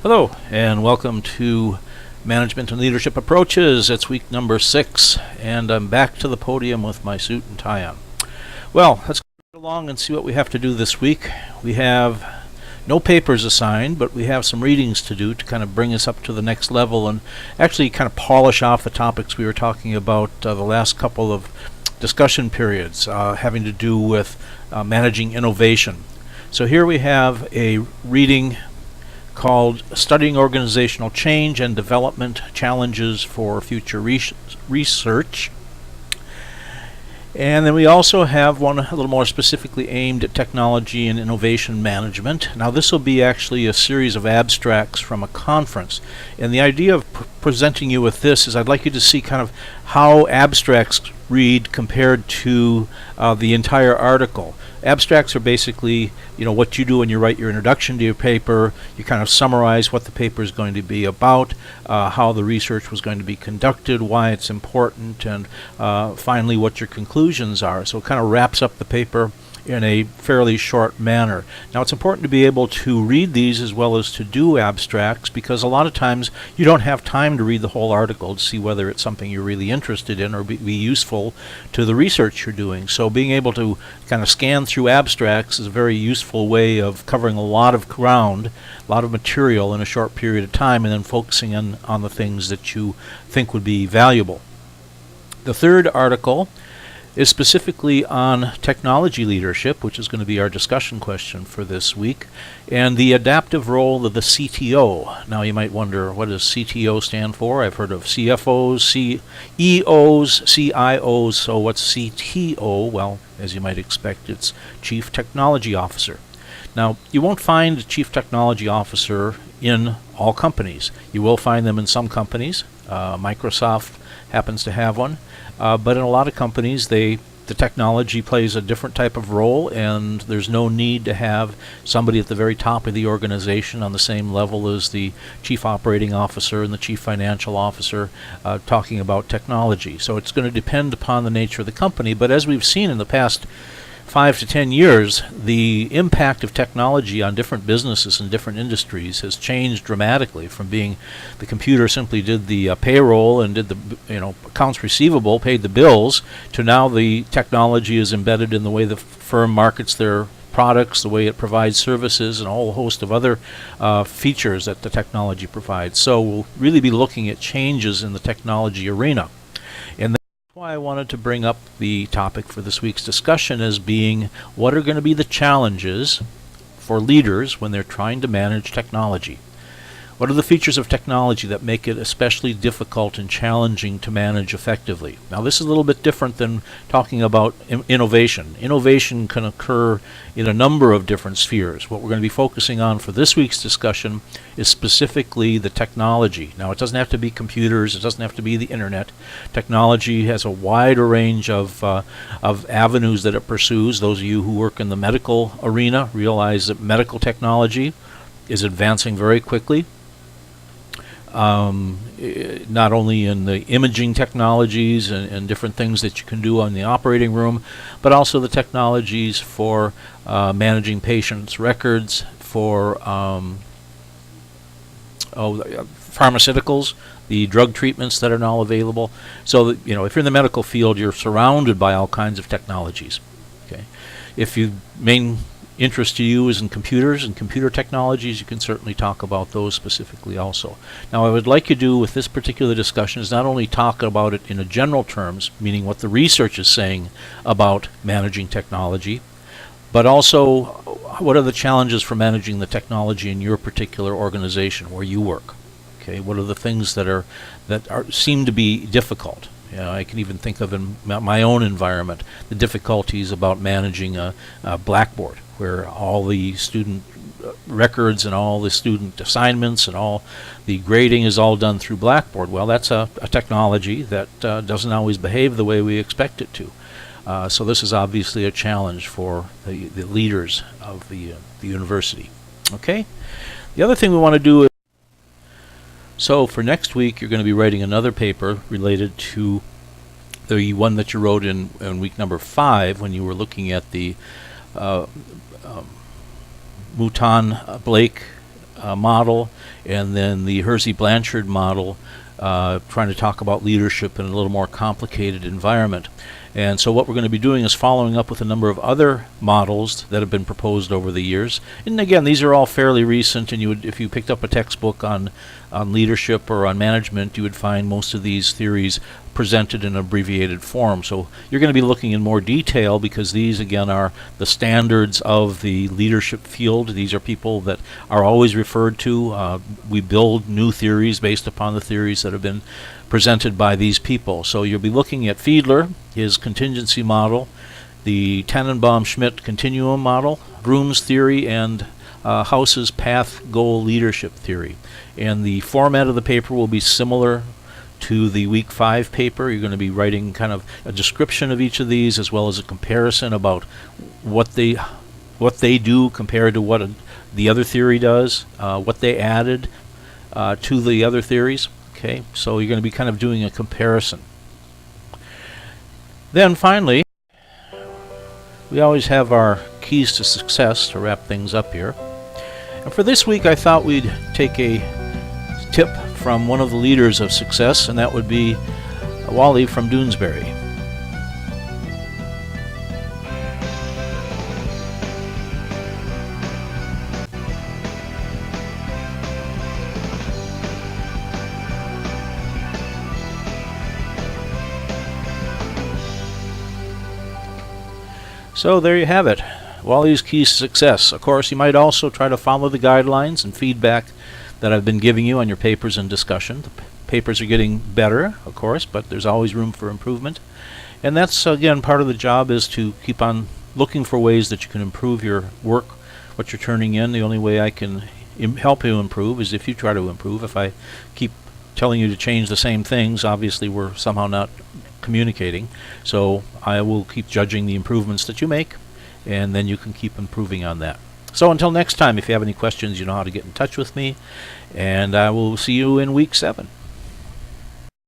Hello, and welcome to Management and Leadership Approaches. It's week number 6, and I'm back to the podium with my suit and tie on. Well, let's go along and see what we have to do this week. We have no papers assigned, but we have some readings to do to kind of bring us up to the next level and actually kind of polish off the topics we were talking about the last couple of discussion periods having to do with managing innovation. So here we have a reading called Studying Organizational Change and Development Challenges for Future Research. And then we also have one a little more specifically aimed at technology and innovation management. Now this will be actually a series of abstracts from a conference. And the idea of presenting you with this is I'd like you to see kind of how abstracts read compared to the entire article. Abstracts are basically, what you do when you write your introduction to your paper. You kind of summarize what the paper is going to be about, how the research was going to be conducted, why it's important, and finally what your conclusions are. So it kind of wraps up the paper in a fairly short manner. Now it's important to be able to read these as well as to do abstracts, because a lot of times you don't have time to read the whole article to see whether it's something you're really interested in or be useful to the research you're doing. So being able to kind of scan through abstracts is a very useful way of covering a lot of ground, a lot of material in a short period of time, and then focusing on the things that you think would be valuable. The third article is specifically on technology leadership, which is going to be our discussion question for this week, and the adaptive role of the CTO. Now you might wonder, what does CTO stand for? I've heard of CFOs, CEOs, CIOs, so what's CTO? Well, as you might expect, it's Chief Technology Officer. Now, you won't find a Chief Technology Officer in all companies. You will find them in some companies. Microsoft happens to have one. But in a lot of companies, the technology plays a different type of role, and there's no need to have somebody at the very top of the organization on the same level as the chief operating officer and the chief financial officer talking about technology. So it's going to depend upon the nature of the company, but as we've seen in the past 5 to 10 years, the impact of technology on different businesses and different industries has changed dramatically from being the computer simply did the payroll and did the accounts receivable, paid the bills, to now the technology is embedded in the way the firm markets their products, the way it provides services, and a whole host of other features that the technology provides. So we'll really be looking at changes in the technology arena. And why I wanted to bring up the topic for this week's discussion as being what are going to be the challenges for leaders when they're trying to manage technology. What are the features of technology that make it especially difficult and challenging to manage effectively? Now this is a little bit different than talking about innovation. Innovation can occur in a number of different spheres. What we're going to be focusing on for this week's discussion is specifically the technology. Now it doesn't have to be computers, it doesn't have to be the internet. Technology has a wider range of avenues that it pursues. Those of you who work in the medical arena realize that medical technology is advancing very quickly. Not only in the imaging technologies and different things that you can do on the operating room, but also the technologies for managing patients' records, for pharmaceuticals, the drug treatments that are now available. So that, if you're in the medical field, you're surrounded by all kinds of technologies. Okay, if main interest to you is in computers and computer technologies, you can certainly talk about those specifically also. Now what I would like you to do with this particular discussion is not only talk about it in a general terms, meaning what the research is saying about managing technology, but also what are the challenges for managing the technology in your particular organization where you work. Okay, what are the things that seem to be difficult? I can even think of in my own environment the difficulties about managing a Blackboard, where all the student records and all the student assignments and all the grading is all done through Blackboard. Well, that's a technology that doesn't always behave the way we expect it to. So this is obviously a challenge for the leaders of the university. Okay? The other thing we want to do is, so for next week you're going to be writing another paper related to the one that you wrote in week number 5 when you were looking at the Mouton Blake model and then the Hersey-Blanchard model, trying to talk about leadership in a little more complicated environment. And so what we're going to be doing is following up with a number of other models that have been proposed over the years. And again, these are all fairly recent, and if you picked up a textbook on leadership or on management, you would find most of these theories presented in abbreviated form. So you're going to be looking in more detail, because these again are the standards of the leadership field. These are people that are always referred to. We build new theories based upon the theories that have been presented by these people. So you'll be looking at Fiedler, his contingency model, the Tannenbaum-Schmidt continuum model, Broom's theory, and House's path goal leadership theory. And the format of the paper will be similar to the week 5 paper. You're going to be writing kind of a description of each of these, as well as a comparison about what they do compared to what the other theory does, what they added to the other theories. Okay, so you're going to be kind of doing a comparison. Then finally, we always have our keys to success to wrap things up here. And for this week, I thought we'd take a tip from one of the leaders of success, and that would be Wally from Doonesbury. So there you have it, Wally's keys to success. Of course, you might also try to follow the guidelines and feedback that I've been giving you on your papers and discussion. The papers are getting better, of course, but there's always room for improvement. And that's, again, part of the job, is to keep on looking for ways that you can improve your work, what you're turning in. The only way I can help you improve is if you try to improve. If I keep telling you to change the same things, obviously we're somehow not communicating. So I will keep judging the improvements that you make, and then you can keep improving on that. So until next time, if you have any questions, you know how to get in touch with me, and I will see you in week 7.